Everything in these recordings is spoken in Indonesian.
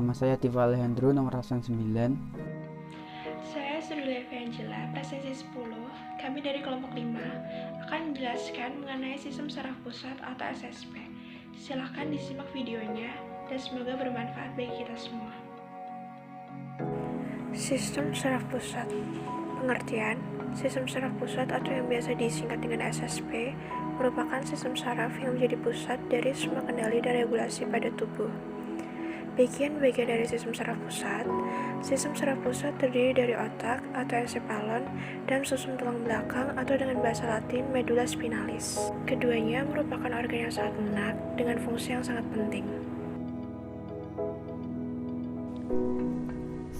Nama saya Tifa Alejandro, nomor absen 9. Saya Surya Angela, presensi 10. Kami dari kelompok 5 akan menjelaskan mengenai sistem saraf pusat atau SSP. Silahkan disimak videonya dan semoga bermanfaat bagi kita semua. Sistem saraf pusat. Pengertian: sistem saraf pusat atau yang biasa disingkat dengan SSP merupakan sistem saraf yang menjadi pusat dari semua kendali dan regulasi pada tubuh. Bagian-bagian dari sistem saraf pusat terdiri dari otak atau ensephalon dan sumsum tulang belakang atau dengan bahasa Latin medulla spinalis. Keduanya merupakan organ yang sangat lunak dengan fungsi yang sangat penting.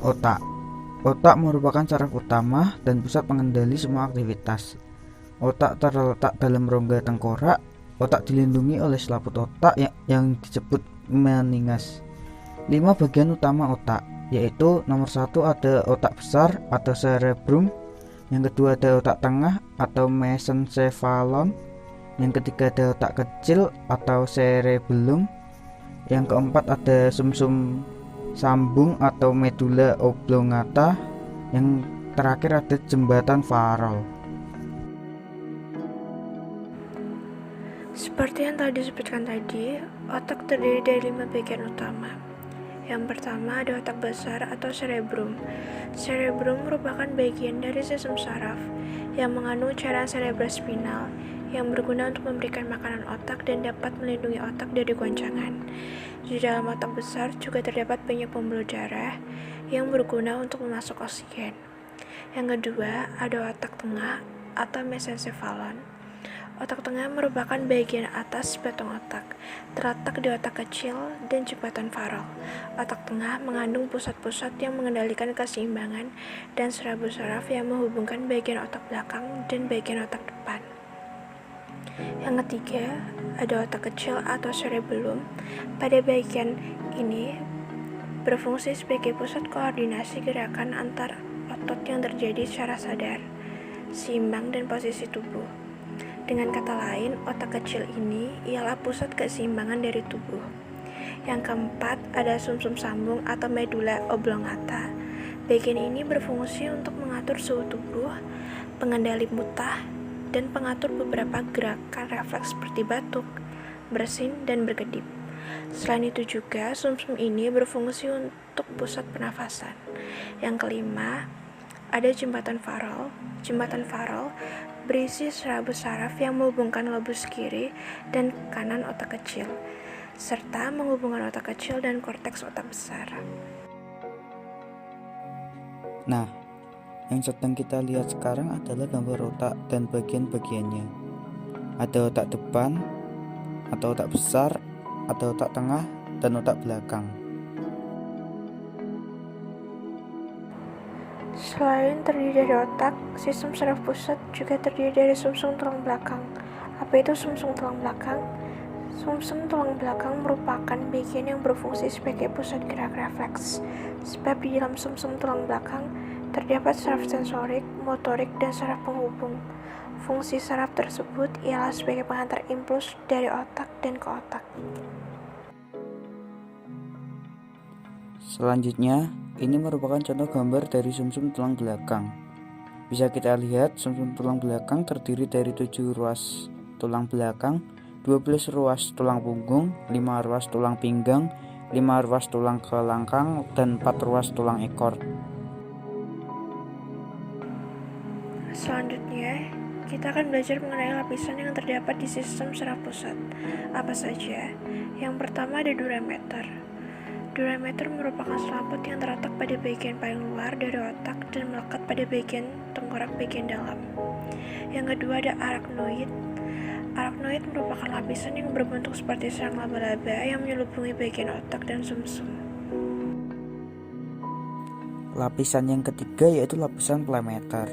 Otak merupakan saraf utama dan pusat pengendali semua aktivitas. Otak terletak dalam rongga tengkorak. Otak dilindungi oleh selaput otak yang disebut meninges. 5 bagian utama otak, yaitu nomor 1 ada otak besar atau cerebrum, yang kedua ada otak tengah atau mesencephalon, yang ketiga ada otak kecil atau cerebellum, yang keempat ada sumsum sambung atau medulla oblongata, yang terakhir ada jembatan Farol. Seperti yang telah disebutkan tadi, otak terdiri dari 5 bagian utama. Yang pertama ada otak besar atau cerebrum. Cerebrum merupakan bagian dari sistem saraf yang mengandung cairan cerebrospinal yang berguna untuk memberikan makanan otak dan dapat melindungi otak dari goncangan. Di dalam otak besar juga terdapat banyak pembuluh darah yang berguna untuk memasuk oksigen. Yang kedua ada otak tengah atau mesencephalon. Otak tengah merupakan bagian atas batang otak, terletak di otak kecil dan jembatan Farol. Otak tengah mengandung pusat-pusat yang mengendalikan keseimbangan dan serabut saraf yang menghubungkan bagian otak belakang dan bagian otak depan. Yang ketiga, ada otak kecil atau cerebellum. Pada bagian ini berfungsi sebagai pusat koordinasi gerakan antar otot yang terjadi secara sadar, seimbang dan posisi tubuh. Dengan kata lain, otak kecil ini ialah pusat keseimbangan dari tubuh. Yang keempat, ada sumsum sambung atau medulla oblongata. Bagian ini berfungsi untuk mengatur suhu tubuh, pengendali muntah, dan pengatur beberapa gerakan refleks seperti batuk, bersin, dan berkedip. Selain itu juga, sumsum ini berfungsi untuk pusat pernafasan. Yang kelima, ada jembatan Farol. Jembatan Farol berisi serabut saraf yang menghubungkan lobus kiri dan kanan otak kecil, serta menghubungkan otak kecil dan korteks otak besar. Nah, yang sedang kita lihat sekarang adalah gambar otak dan bagian-bagiannya. Ada otak depan, atau otak besar, ada otak tengah, dan otak belakang. Selain terdiri dari otak, sistem saraf pusat juga terdiri dari sumsum tulang belakang. Apa itu sumsum tulang belakang? Sumsum tulang belakang merupakan bagian yang berfungsi sebagai pusat gerak refleks, sebab di dalam sumsum tulang belakang terdapat saraf sensorik, motorik, dan saraf penghubung. Fungsi saraf tersebut ialah sebagai pengantar impuls dari otak dan ke otak. Selanjutnya, ini merupakan contoh gambar dari sumsum tulang belakang. Bisa kita lihat sumsum tulang belakang terdiri dari 7 ruas tulang belakang, 12 ruas tulang punggung, 5 ruas tulang pinggang, 5 ruas tulang kelangkang, dan 4 ruas tulang ekor. Selanjutnya, kita akan belajar mengenai lapisan yang terdapat di sistem saraf pusat. Apa saja? Yang pertama ada durameter. Durameter merupakan selaput yang terletak pada bagian paling luar dari otak dan melekat pada bagian tengkorak bagian dalam. Yang kedua ada arachnoid. Arachnoid merupakan lapisan yang berbentuk seperti sarang laba-laba yang menyelubungi bagian otak dan sumsum. Lapisan yang ketiga yaitu lapisan plemeter.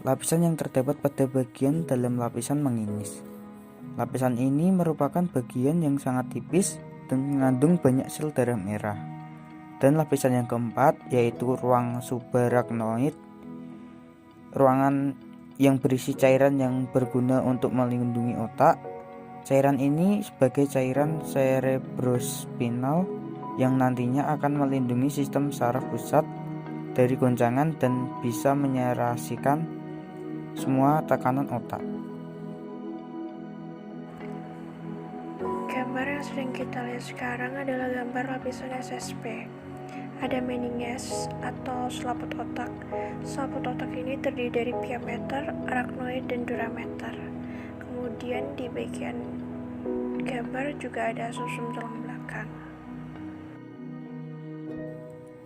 Lapisan yang terdapat pada bagian dalam lapisan menginis. Lapisan ini merupakan bagian yang sangat tipis dan mengandung banyak sel darah merah. Dan lapisan yang keempat yaitu ruang subarachnoid, ruangan yang berisi cairan yang berguna untuk melindungi otak. Cairan ini sebagai cairan cerebrospinal yang nantinya akan melindungi sistem saraf pusat dari goncangan dan bisa menyerasikan semua tekanan otak. Gambar yang sering kita lihat sekarang adalah gambar lapisan SSP. Ada meninges atau selaput otak. Selaput otak ini terdiri dari pia mater, arachnoid, dan dura mater. Kemudian di bagian gambar juga ada sumsum tulang belakang.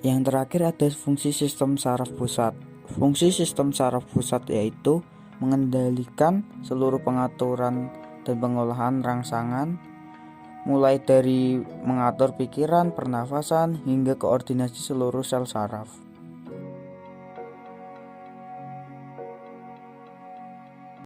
Yang terakhir ada fungsi sistem saraf pusat. Fungsi sistem saraf pusat yaitu mengendalikan seluruh pengaturan dan pengolahan rangsangan, mulai dari mengatur pikiran, pernafasan, hingga koordinasi seluruh sel saraf.